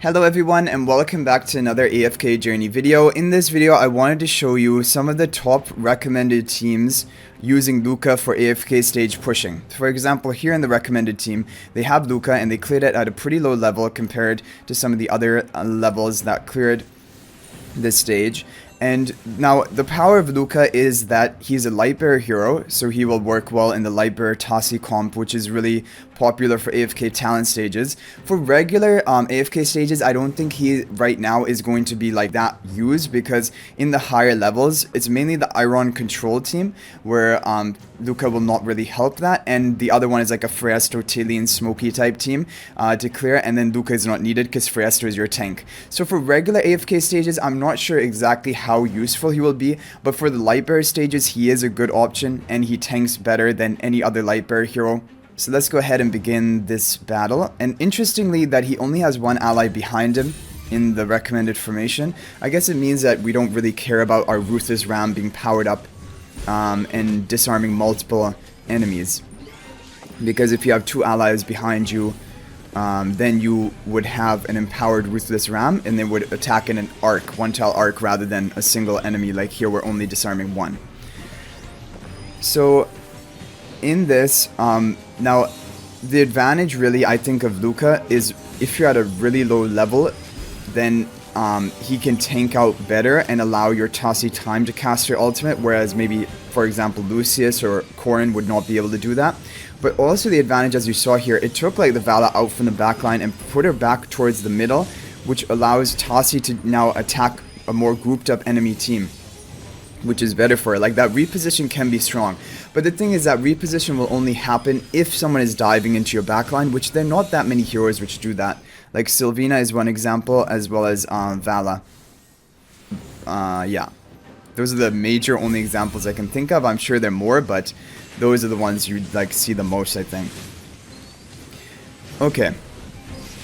Hello everyone and welcome back to another AFK Journey video. In this video I wanted to show you some of the top recommended teams using Lucca for AFK stage pushing. For example, here in the recommended team they have Lucca and they cleared it at a pretty low level compared to some of the other levels that cleared this stage. And now the power of Lucca is that he's a Lightbearer hero, so he will work well in the Lightbearer Tasi comp, which is really popular for AFK talent stages. For regular AFK stages, I don't think he right now is going to be like that used, because in the higher levels, it's mainly the Iron control team where Lucca will not really help that, and the other one is like a Freesto, Talion, Smoky type team to clear, and then Lucca is not needed because Freesto is your tank. So for regular AFK stages, I'm not sure exactly how useful he will be, but for the Lightbearer stages, he is a good option, and he tanks better than any other Lightbearer hero. So let's go ahead and begin this battle. And interestingly, that he only has one ally behind him in the recommended formation. I guess it means that we don't really care about our Ruthless Ram being powered up and disarming multiple enemies. Because if you have two allies behind you, then you would have an empowered Ruthless Ram, and they would attack in an arc, one-tile arc, rather than a single enemy like here we're only disarming one. So in this, now the advantage really I think of Lucca is if you're at a really low level, then he can tank out better and allow your Tasi time to cast your ultimate, whereas maybe, for example, Lucius or Corrin would not be able to do that. But also the advantage, as you saw here, it took like the Vala out from the backline and put her back towards the middle, which allows Tasi to now attack a more grouped up enemy team, which is better for her. Like, that reposition can be strong. But the thing is that reposition will only happen if someone is diving into your backline, which there are not that many heroes which do that. Like Sylvina is one example, as well as Vala. Yeah. Those are the major only examples I can think of. I'm sure there are more, but those are the ones you'd like see the most, I think. Okay.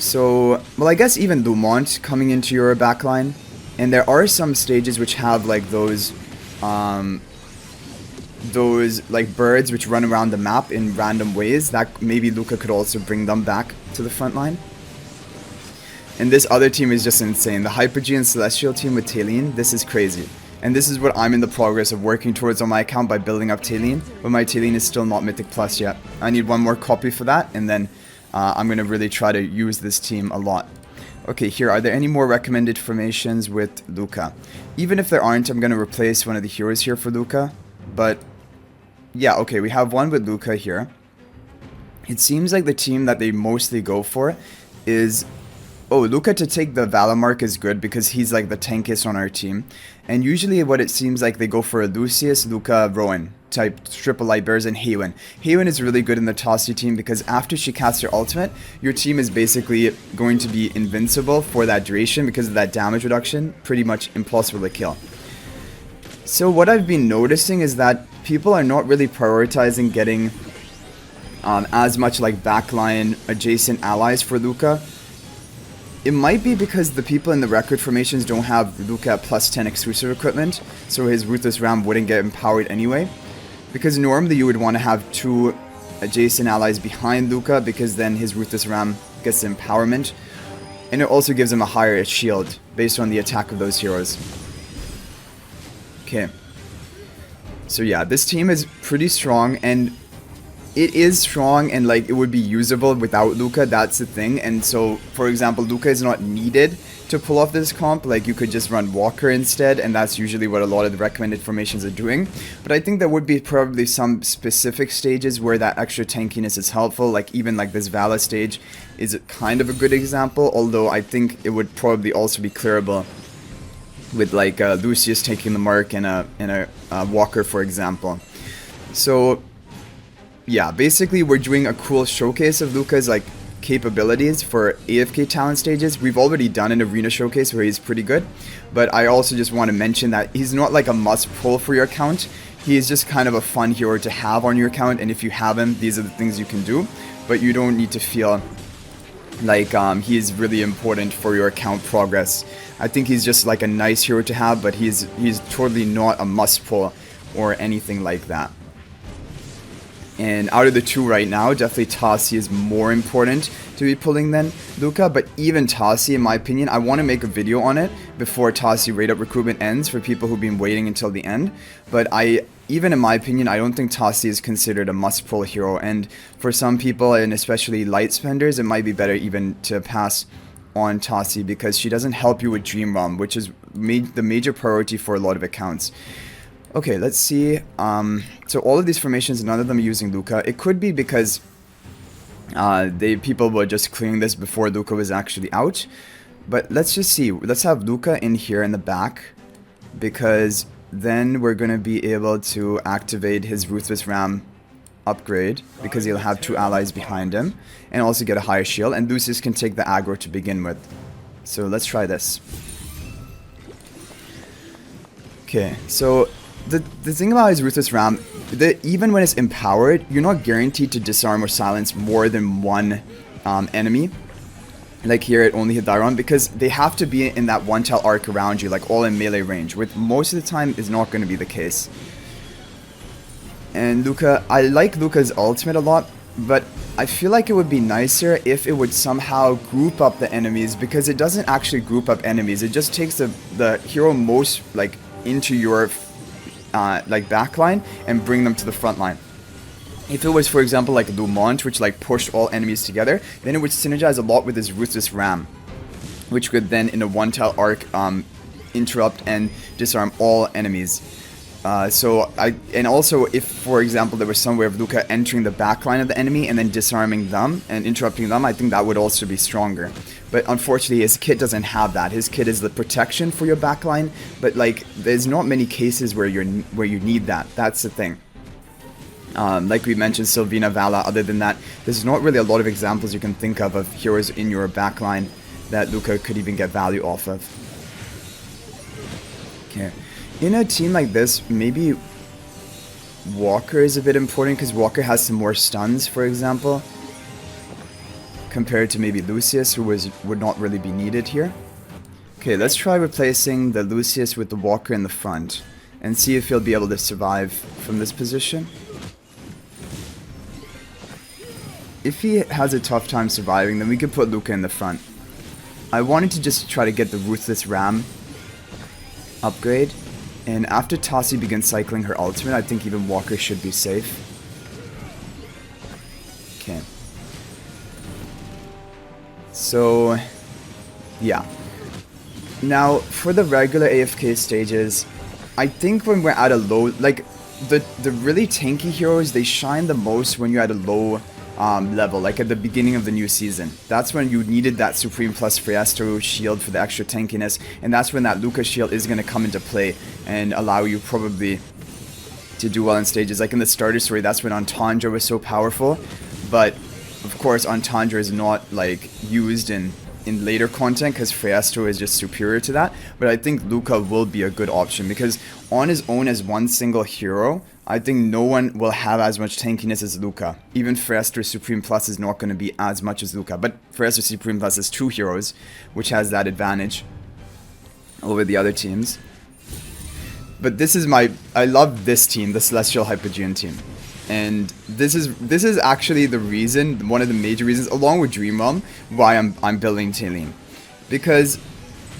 So, well, I guess even Dumont coming into your backline. And there are some stages which have like those like birds which run around the map in random ways. That maybe Lucca could also bring them back to the front line. And this other team is just insane. The Hyperg and Celestial team with Talion, this is crazy. And this is what I'm in the progress of working towards on my account by building up Talion. But my Talion is still not Mythic Plus yet. I need one more copy for that, and then I'm going to really try to use this team a lot. Okay, here, are there any more recommended formations with Lucca? Even if there aren't, I'm going to replace one of the heroes here for Lucca. But, yeah, okay, we have one with Lucca here. It seems like the team that they mostly go for is... Oh, Lucca to take the Vala mark is good because he's like the tankiest on our team. And usually what it seems like they go for a Lucius, Lucca, Rowan type triple Lightbearers, and Haywin. Haywin is really good in the Tasi team because after she casts her ultimate, your team is basically going to be invincible for that duration because of that damage reduction. Pretty much impossible to kill. So what I've been noticing is that people are not really prioritizing getting as much like backline adjacent allies for Lucca. It might be because the people in the record formations don't have Lucca at +10 exclusive equipment, so his Ruthless Ram wouldn't get empowered anyway. Because normally you would want to have two adjacent allies behind Lucca, because then his Ruthless Ram gets the empowerment. And it also gives him a higher shield, based on the attack of those heroes. Okay. So yeah, this team is pretty strong, and it is strong, and like it would be usable without Lucca, that's the thing. And so, for example, Lucca is not needed to pull off this comp. Like, you could just run Walker instead, and that's usually what a lot of the recommended formations are doing. But I think there would be probably some specific stages where that extra tankiness is helpful. Like, even like this Vala stage is kind of a good example, although I think it would probably also be clearable with like Lucius taking the mark and a Walker, for example. So yeah, basically we're doing a cool showcase of Lucca's like capabilities for AFK talent stages. We've already done an arena showcase where he's pretty good, but I also just want to mention that he's not like a must pull for your account. He is just kind of a fun hero to have on your account, and if you have him, these are the things you can do, but you don't need to feel like he is really important for your account progress. I think he's just like a nice hero to have, but he's totally not a must pull or anything like that. And out of the two right now, definitely Tasi is more important to be pulling than Lucca. But even Tasi, in my opinion, I want to make a video on it before Tasi rate up recruitment ends for people who've been waiting until the end. But even in my opinion, I don't think Tasi is considered a must-pull hero. And for some people, and especially light spenders, it might be better even to pass on Tasi because she doesn't help you with Dream Realm, which is the major priority for a lot of accounts. Okay, let's see. So all of these formations, none of them are using Lucca. It could be because people were just clearing this before Lucca was actually out. But let's just see. Let's have Lucca in here in the back, because then we're going to be able to activate his Ruthless Ram upgrade, because he'll have 2 allies behind him, and also get a higher shield, and Lucius can take the aggro to begin with. So let's try this. Okay, so the thing about his Ruthless Ram, even when it's empowered, you're not guaranteed to disarm or silence more than one enemy. Like here, it only hit Dairon, because they have to be in that 1-tile arc around you, like all in melee range, which most of the time is not going to be the case. And Lucca, I like Lucca's ultimate a lot, but I feel like it would be nicer if it would somehow group up the enemies, because it doesn't actually group up enemies. It just takes the hero most like into your like backline and bring them to the front line. If it was, for example, like Lumont, which like pushed all enemies together, then it would synergize a lot with his Ruthless Ram, which could then in a 1-tile arc interrupt and disarm all enemies. And also if, for example, there was some way of Lucca entering the backline of the enemy and then disarming them and interrupting them, I think that would also be stronger. But unfortunately, his kit doesn't have that. His kit is the protection for your backline, but like there's not many cases where you need that. That's the thing. Like we mentioned, Sylvina, Vala. Other than that, there's not really a lot of examples you can think of heroes in your backline that Lucca could even get value off of. Okay. In a team like this, maybe Walker is a bit important, because Walker has some more stuns, for example, compared to maybe Lucius, who would not really be needed here. Okay, let's try replacing the Lucius with the Walker in the front, and see if he'll be able to survive from this position. If he has a tough time surviving, then we can put Lucca in the front. I wanted to just try to get the Ruthless Ram upgrade. And after Tasi begins cycling her ultimate, I think even Walker should be safe. Okay. So, yeah. Now, for the regular AFK stages, I think when we're at a low, like, the really tanky heroes, they shine the most when you're at a low level, like at the beginning of the new season. That's when you needed that Supreme plus Fiasco shield for the extra tankiness, and that's when that Lucca shield is going to come into play and allow you probably to do well in stages. Like in the starter story, that's when Entendre was so powerful, but of course Entendre is not like used in later content because Fiasco is just superior to that. But I think Lucca will be a good option, because on his own as one single hero, I think no one will have as much tankiness as Lucca. Even Fiasco Supreme Plus is not going to be as much as Lucca, but Fiasco Supreme Plus is 2 heroes, which has that advantage over the other teams. But this is I love this team, the Celestial Hypogean team. And this is actually the reason, one of the major reasons, along with Dream Realm, why I'm building Talene. Because,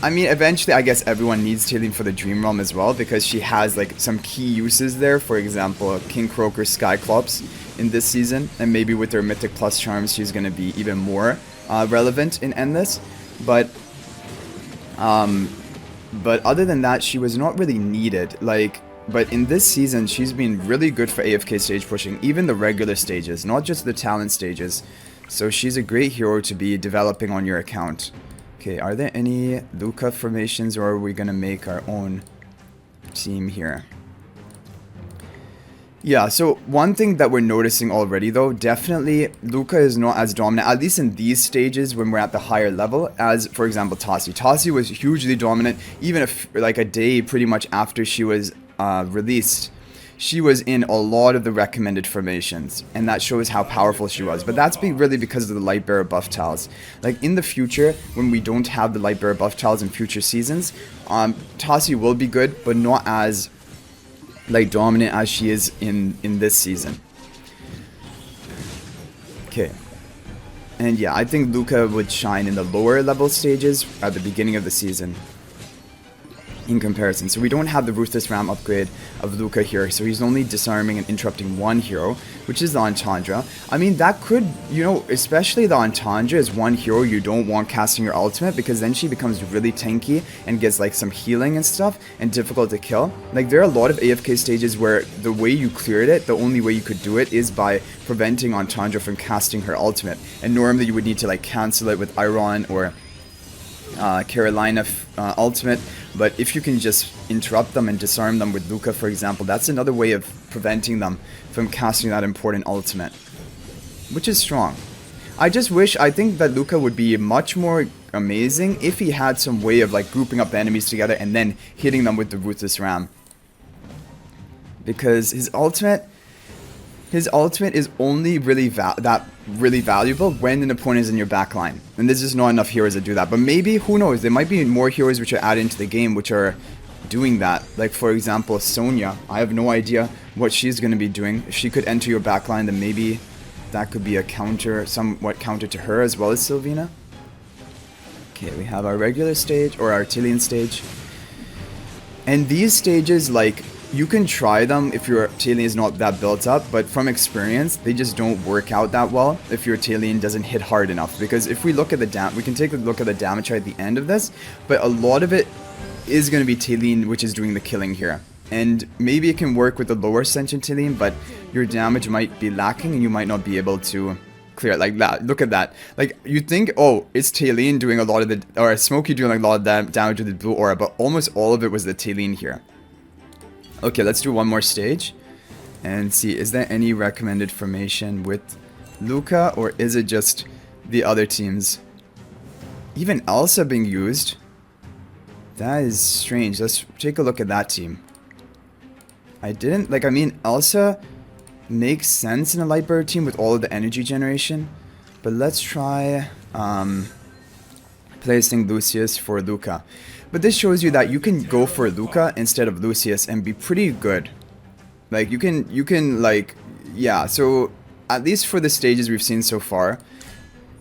I mean, eventually I guess everyone needs Talene for the Dream Realm as well, because she has like some key uses there. For example, King Croaker Skyclops in this season, and maybe with her Mythic Plus charms she's going to be even more relevant in Endless. But other than that, she was not really needed. But in this season, she's been really good for AFK stage pushing, even the regular stages, not just the talent stages. So she's a great hero to be developing on your account. Okay, are there any Lucca formations, or are we going to make our own team here? Yeah, so one thing that we're noticing already though, definitely Lucca is not as dominant, at least in these stages when we're at the higher level, as for example Tasi. Tasi was hugely dominant, even if like a day pretty much after she was released. She was in a lot of the recommended formations, and that shows how powerful she was. But that's really because of the Lightbearer buff tiles. Like in the future, when we don't have the Lightbearer buff tiles in future seasons, Tasi will be good, but not as like dominant as she is in this season. Okay. And yeah, I think Lucca would shine in the lower level stages at the beginning of the season in comparison. So we don't have the Ruthless Ram upgrade of Lucca here, so he's only disarming and interrupting one hero, which is the Entendre. I mean, that could, you know, especially the Entendre is one hero you don't want casting your ultimate, because then she becomes really tanky and gets like some healing and stuff and difficult to kill. Like, there are a lot of AFK stages where the way you cleared it, the only way you could do it is by preventing Entendre from casting her ultimate, and normally you would need to like cancel it with Iron or Carolina ultimate. But if you can just interrupt them and disarm them with Lucca, for example, that's another way of preventing them from casting that important ultimate, which is strong. I think that Lucca would be much more amazing if he had some way of like grouping up the enemies together and then hitting them with the Ruthless Ram. Because his ultimate is only really valuable when an opponent is in your backline, and there's just not enough heroes that do that. But maybe, who knows, there might be more heroes which are added into the game which are doing that. Like, for example, Sonya. I have no idea what she's going to be doing. If she could enter your backline, then maybe that could be a counter, somewhat counter to her as well as Sylvina. Okay, we have our regular stage, or our Artillean stage. And these stages, like, you can try them if your Artillean is not that built up, but from experience, they just don't work out that well if your Artillean doesn't hit hard enough. Because if we look at the we can take a look at the damage at the end of this, but a lot of it is going to be Artillean which is doing the killing here. And maybe it can work with the lower Ascension Artillean, but your damage might be lacking and you might not be able to clear it like that. Look at that. Like, you think, oh, it's Artillean doing a lot of the, or Smokey doing like a lot of damage with the blue aura, but almost all of it was the Artillean here. Okay, let's do one more stage and see, is there any recommended formation with Lucca, or is it just the other teams? Even Elsa being used? That is strange. Let's take a look at that team. I mean, Elsa makes sense in a Lightbearer team with all of the energy generation, but let's try placing Lucius for Lucca. But this shows you that you can go for Lucca instead of Lucius and be pretty good. Like, you can like, yeah, so at least for the stages we've seen so far,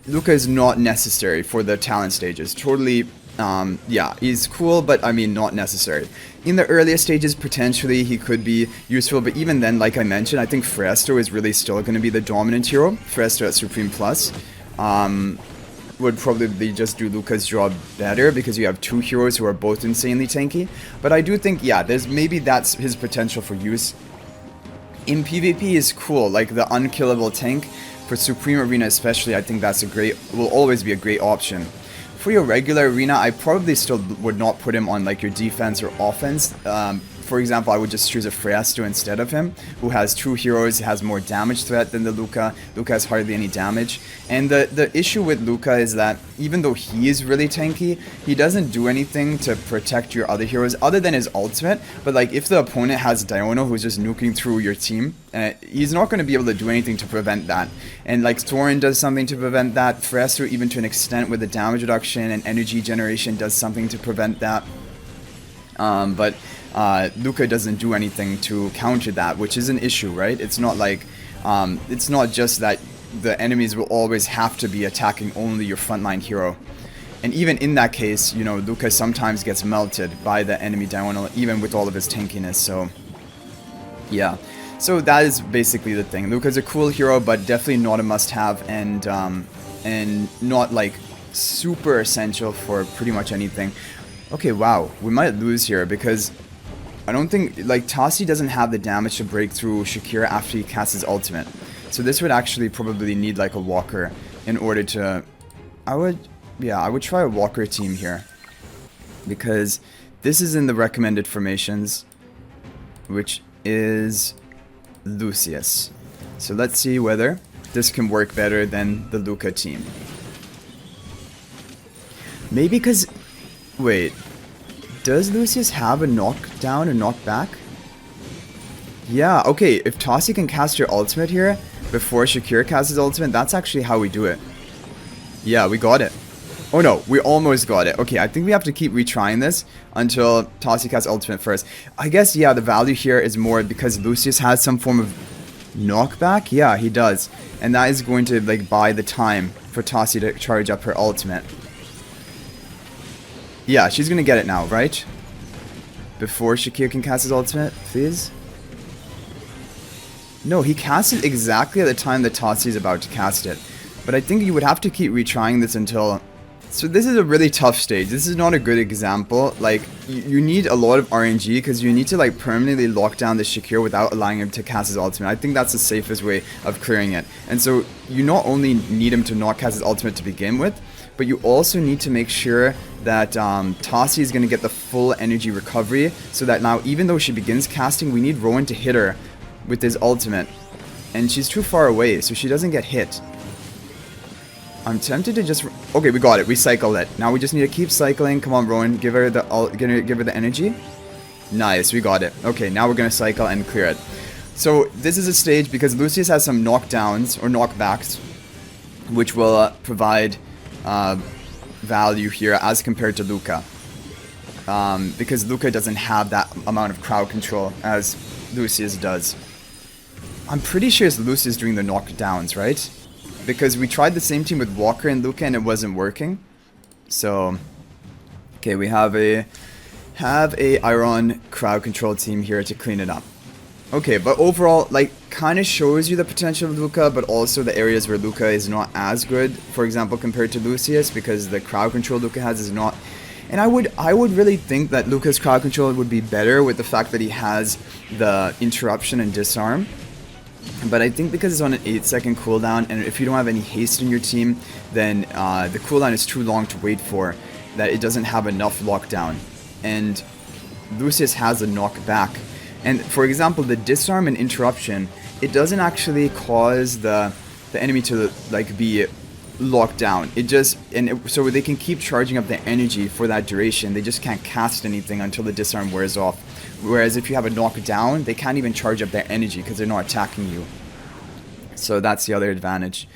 Lucca is not necessary for the talent stages. Totally, yeah, he's cool, but I mean, not necessary. In the earlier stages, potentially, he could be useful, but even then, like I mentioned, I think Fresto is really still going to be the dominant hero. Fresto at Supreme Plus. Would probably just do Lucca's job better because you have two heroes who are both insanely tanky. But I do think, yeah, that's his potential for use. In PvP is cool, like the unkillable tank for Supreme Arena especially. I think that's will always be a great option. For your regular arena, I probably still would not put him on like your defense or offense. For example, I would just choose a Fresto instead of him, who has two heroes, has more damage threat than the Lucca. Lucca has hardly any damage. And the issue with Lucca is that even though he is really tanky, he doesn't do anything to protect your other heroes other than his ultimate. But like, if the opponent has Diona who's just nuking through your team, he's not going to be able to do anything to prevent that. And like, Thorin does something to prevent that. Fresto, even to an extent with the damage reduction and energy generation, does something to prevent that. But Lucca doesn't do anything to counter that, which is an issue, right? It's not like, it's not just that the enemies will always have to be attacking only your frontline hero. And even in that case, you know, Lucca sometimes gets melted by the enemy Diagonal, even with all of his tankiness, so yeah. So that is basically the thing. Lucca's a cool hero, but definitely not a must-have, and not like super essential for pretty much anything. Okay, wow, we might lose here because I don't think, like, Tasi doesn't have the damage to break through Shakira after he casts his ultimate. So this would actually probably need like a Walker in order to, I would try a Walker team here. Because this is in the recommended formations, which is Lucius. So let's see whether this can work better than the Lucca team. Maybe because, wait, does Lucius have a knockdown or knockback? Yeah, okay, if Tasi can cast your ultimate here before Shakira casts his ultimate, that's actually how we do it. Yeah, we got it. Oh no, we almost got it. Okay, I think we have to keep retrying this until Tasi casts ultimate first. I guess, yeah, the value here is more because Lucius has some form of Knockback? Yeah, he does. And that is going to like buy the time for Tasi to charge up her ultimate. Yeah, she's gonna get it now, right? Before Shakir can cast his ultimate, please. No, he casts it exactly at the time that Tasi is about to cast it. But I think you would have to keep retrying this until... So this is a really tough stage. This is not a good example. Like, you need a lot of RNG because you need to like permanently lock down the Shakir without allowing him to cast his ultimate. I think that's the safest way of clearing it. And so you not only need him to not cast his ultimate to begin with, but you also need to make sure that Tasi is going to get the full energy recovery so that now even though she begins casting, we need Rowan to hit her with his ultimate. And she's too far away, so she doesn't get hit. I'm tempted to just... Okay, we got it. We cycled it. Now we just need to keep cycling. Come on, Rowan. Give her the energy. Nice, we got it. Okay, now we're going to cycle and clear it. So this is a stage because Lucius has some knockdowns or knockbacks, which will provide value here as compared to Lucca. Because Lucca doesn't have that amount of crowd control as Lucius does. I'm pretty sure it's Lucius doing the knockdowns, right? Because we tried the same team with Walker and Lucca and it wasn't working. So, okay, we have a Iron crowd control team here to clean it up. Okay, but overall, like, kind of shows you the potential of Lucca, but also the areas where Lucca is not as good. For example, compared to Lucius, because the crowd control Lucca has is not... And I would really think that Lucca's crowd control would be better with the fact that he has the interruption and disarm. But I think because it's on an 8-second cooldown, and if you don't have any haste in your team, then the cooldown is too long to wait for, that it doesn't have enough lockdown. And Lucius has a knockback. And for example, the disarm and interruption, it doesn't actually cause the enemy to like be locked down. It just, so they can keep charging up their energy for that duration. They just can't cast anything until the disarm wears off. Whereas if you have a knockdown, they can't even charge up their energy because they're not attacking you. So that's the other advantage.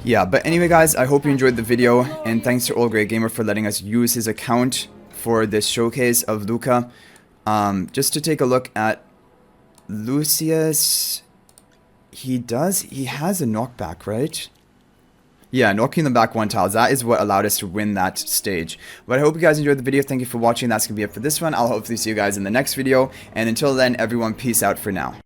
Yeah, but anyway guys, I hope you enjoyed the video, and thanks to All Great Gamer for letting us use his account for this showcase of Lucca. Just to take a look at Lucius, he has a knockback, right? Yeah, knocking them back 1 tile. That is what allowed us to win that stage. But I hope you guys enjoyed the video. Thank you for watching. That's going to be it for this one. I'll hopefully see you guys in the next video. And until then, everyone, peace out for now.